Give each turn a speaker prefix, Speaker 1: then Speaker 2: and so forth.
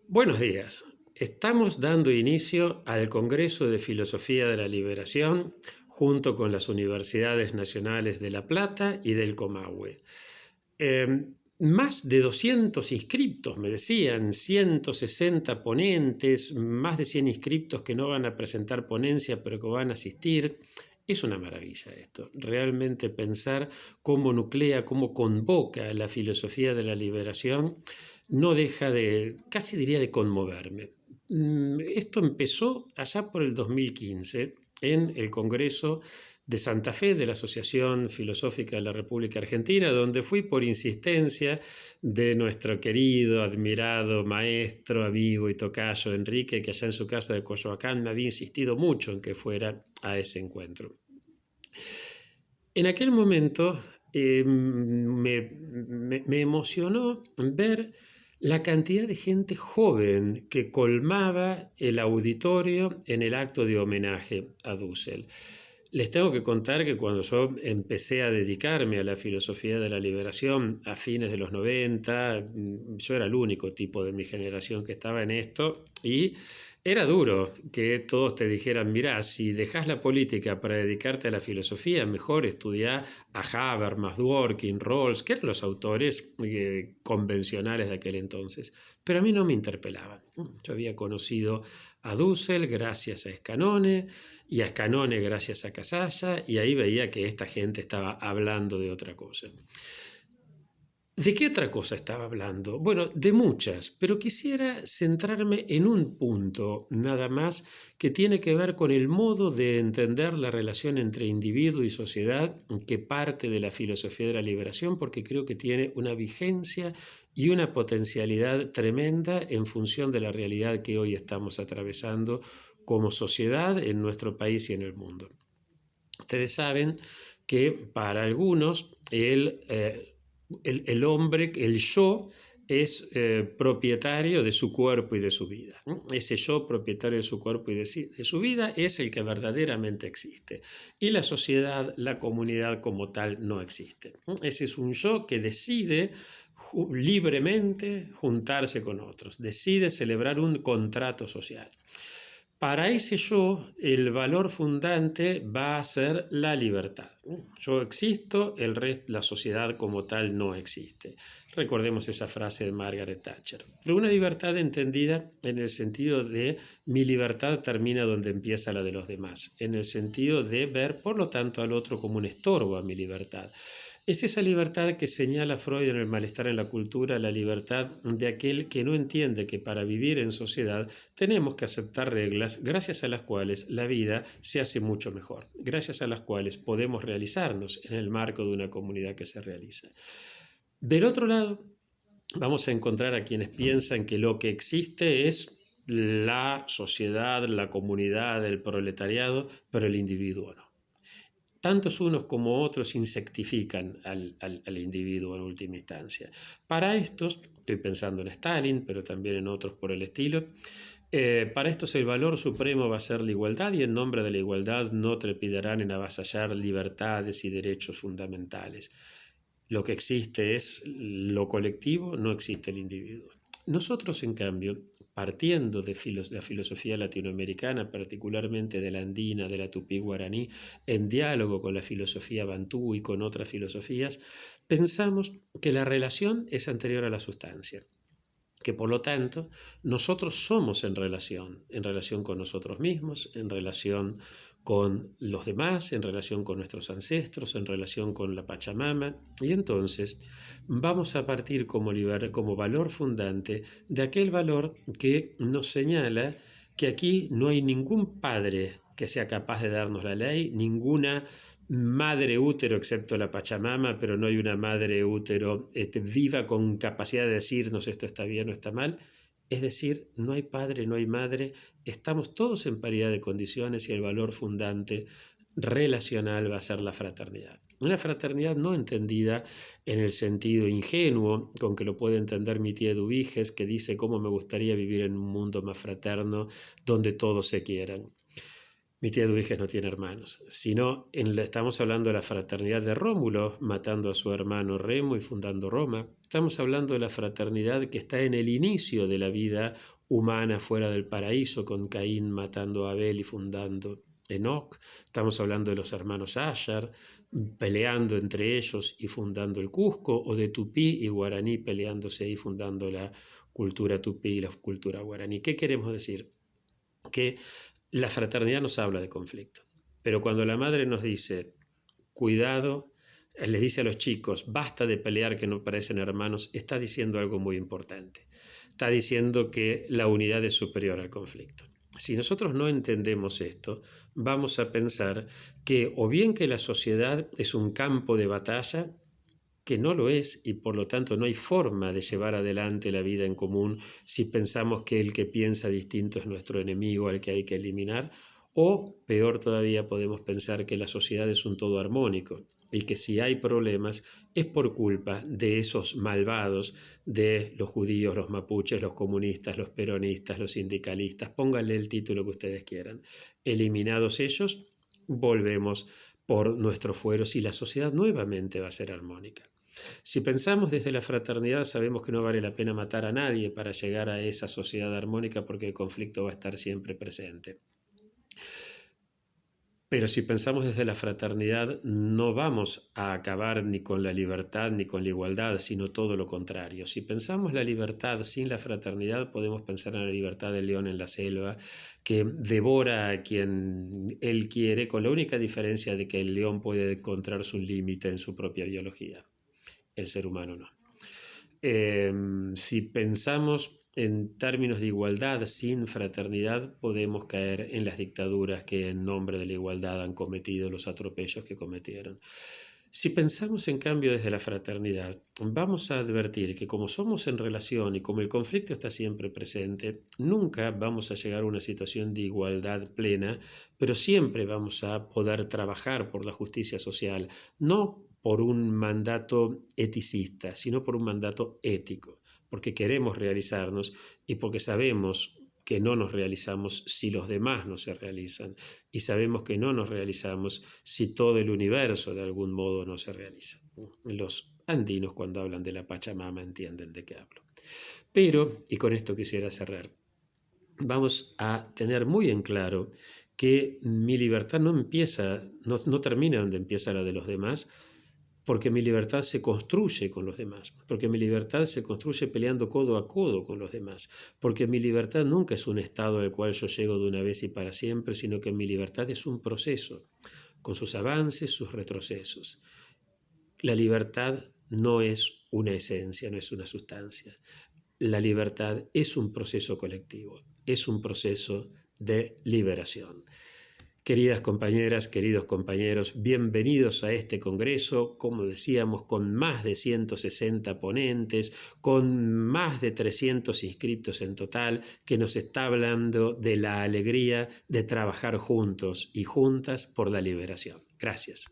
Speaker 1: Buenos días. Estamos dando inicio al Congreso de Filosofía de la Liberación junto con las Universidades Nacionales de La Plata y del Comahue. Más de 200 inscriptos, me decían, 160 ponentes, más de 100 inscriptos que no van a presentar ponencia pero que van a asistir. Es una maravilla esto, realmente pensar cómo nuclea, cómo convoca la filosofía de la liberación no deja de, casi diría de conmoverme. Esto empezó allá por el 2015 en el Congreso de Santa Fe de la Asociación Filosófica de la República Argentina, donde fui por insistencia de nuestro querido, admirado maestro, amigo y tocayo Enrique, que allá en su casa de Coyoacán me había insistido mucho en que fuera a ese encuentro. En aquel momento me emocionó ver la cantidad de gente joven que colmaba el auditorio en el acto de homenaje a Dussel. Les tengo que contar que cuando yo empecé a dedicarme a la filosofía de la liberación a fines de los 90, yo era el único tipo de mi generación que estaba en esto y era duro que todos te dijeran, mirá, si dejás la política para dedicarte a la filosofía, mejor estudiá a Habermas, Dworkin, Rawls, que eran los autores convencionales de aquel entonces. Pero a mí no me interpelaban. Yo había conocido a Dussel gracias a Escanone y a Escanone gracias a Casalla, y ahí veía que esta gente estaba hablando de otra cosa. ¿De qué otra cosa estaba hablando? Bueno, de muchas, pero quisiera centrarme en un punto nada más que tiene que ver con el modo de entender la relación entre individuo y sociedad que parte de la filosofía de la liberación, porque creo que tiene una vigencia y una potencialidad tremenda en función de la realidad que hoy estamos atravesando como sociedad en nuestro país y en el mundo. Ustedes saben que para algunos el hombre, el yo, es propietario de su cuerpo y de su vida. Ese yo propietario de su cuerpo y de su vida es el que verdaderamente existe. Y la sociedad, la comunidad como tal, no existe. Ese es un yo que decide libremente juntarse con otros, decide celebrar un contrato social. Para ese yo, el valor fundante va a ser la libertad. Yo existo, la sociedad como tal no existe. Recordemos esa frase de Margaret Thatcher. Pero una libertad entendida en el sentido de mi libertad termina donde empieza la de los demás, en el sentido de ver, por lo tanto, al otro como un estorbo a mi libertad. Es esa libertad que señala Freud en El malestar en la cultura, la libertad de aquel que no entiende que para vivir en sociedad tenemos que aceptar reglas gracias a las cuales la vida se hace mucho mejor, gracias a las cuales podemos realizarnos en el marco de una comunidad que se realiza. Del otro lado, vamos a encontrar a quienes piensan que lo que existe es la sociedad, la comunidad, el proletariado, pero el individuo no. Tantos unos como otros insectifican al individuo en última instancia. Para estos, estoy pensando en Stalin, pero también en otros por el estilo, para estos el valor supremo va a ser la igualdad y en nombre de la igualdad no trepidarán en avasallar libertades y derechos fundamentales. Lo que existe es lo colectivo, no existe el individuo. Nosotros, en cambio, partiendo de la filosofía latinoamericana, particularmente de la andina, de la tupí-guaraní, en diálogo con la filosofía bantú y con otras filosofías, pensamos que la relación es anterior a la sustancia, que por lo tanto nosotros somos en relación con nosotros mismos, en relación con los demás, en relación con nuestros ancestros, en relación con la Pachamama, y entonces vamos a partir como valor fundante de aquel valor que nos señala que aquí no hay ningún padre que sea capaz de darnos la ley, ninguna madre útero excepto la Pachamama, pero no hay una madre útero viva con capacidad de decirnos esto está bien o está mal. Es decir, no hay padre, no hay madre, estamos todos en paridad de condiciones y el valor fundante relacional va a ser la fraternidad. Una fraternidad no entendida en el sentido ingenuo con que lo puede entender mi tía Eduviges, que dice cómo me gustaría vivir en un mundo más fraterno donde todos se quieran. Mi tía Eduviges no tiene hermanos, sino estamos hablando de la fraternidad de Rómulo, matando a su hermano Remo y fundando Roma. Estamos hablando de la fraternidad que está en el inicio de la vida humana fuera del paraíso, con Caín matando a Abel y fundando Enoc. Estamos hablando de los hermanos Ashar, peleando entre ellos y fundando el Cusco, o de Tupí y Guaraní peleándose y fundando la cultura tupí y la cultura guaraní. ¿Qué queremos decir? Que la fraternidad nos habla de conflicto, pero cuando la madre nos dice, cuidado, les dice a los chicos, basta de pelear que no parecen hermanos, está diciendo algo muy importante. Está diciendo que la unidad es superior al conflicto. Si nosotros no entendemos esto, vamos a pensar que o bien que la sociedad es un campo de batalla, que no lo es y por lo tanto no hay forma de llevar adelante la vida en común si pensamos que el que piensa distinto es nuestro enemigo al que hay que eliminar, o peor todavía podemos pensar que la sociedad es un todo armónico y que si hay problemas es por culpa de esos malvados, de los judíos, los mapuches, los comunistas, los peronistas, los sindicalistas, pónganle el título que ustedes quieran. Eliminados ellos, volvemos por nuestros fueros y la sociedad nuevamente va a ser armónica. Si pensamos desde la fraternidad, sabemos que no vale la pena matar a nadie para llegar a esa sociedad armónica porque el conflicto va a estar siempre presente. Pero si pensamos desde la fraternidad, no vamos a acabar ni con la libertad ni con la igualdad, sino todo lo contrario. Si pensamos la libertad sin la fraternidad, podemos pensar en la libertad del león en la selva, que devora a quien él quiere, con la única diferencia de que el león puede encontrar su límite en su propia biología. El ser humano no. Si pensamos en términos de igualdad sin fraternidad, podemos caer en las dictaduras que en nombre de la igualdad han cometido los atropellos que cometieron. Si pensamos en cambio desde la fraternidad, vamos a advertir que como somos en relación y como el conflicto está siempre presente, nunca vamos a llegar a una situación de igualdad plena, pero siempre vamos a poder trabajar por la justicia social, no por un mandato eticista, sino por un mandato ético, porque queremos realizarnos y porque sabemos que no nos realizamos si los demás no se realizan y sabemos que no nos realizamos si todo el universo de algún modo no se realiza. Los andinos cuando hablan de la Pachamama entienden de qué hablo. Pero, y con esto quisiera cerrar, vamos a tener muy en claro que mi libertad no termina donde empieza la de los demás, porque mi libertad se construye con los demás, porque mi libertad se construye peleando codo a codo con los demás, porque mi libertad nunca es un estado al cual yo llego de una vez y para siempre, sino que mi libertad es un proceso, con sus avances, sus retrocesos. La libertad no es una esencia, no es una sustancia. La libertad es un proceso colectivo, es un proceso de liberación. Queridas compañeras, queridos compañeros, bienvenidos a este congreso, como decíamos, con más de 160 ponentes, con más de 300 inscriptos en total, que nos está hablando de la alegría de trabajar juntos y juntas por la liberación. Gracias.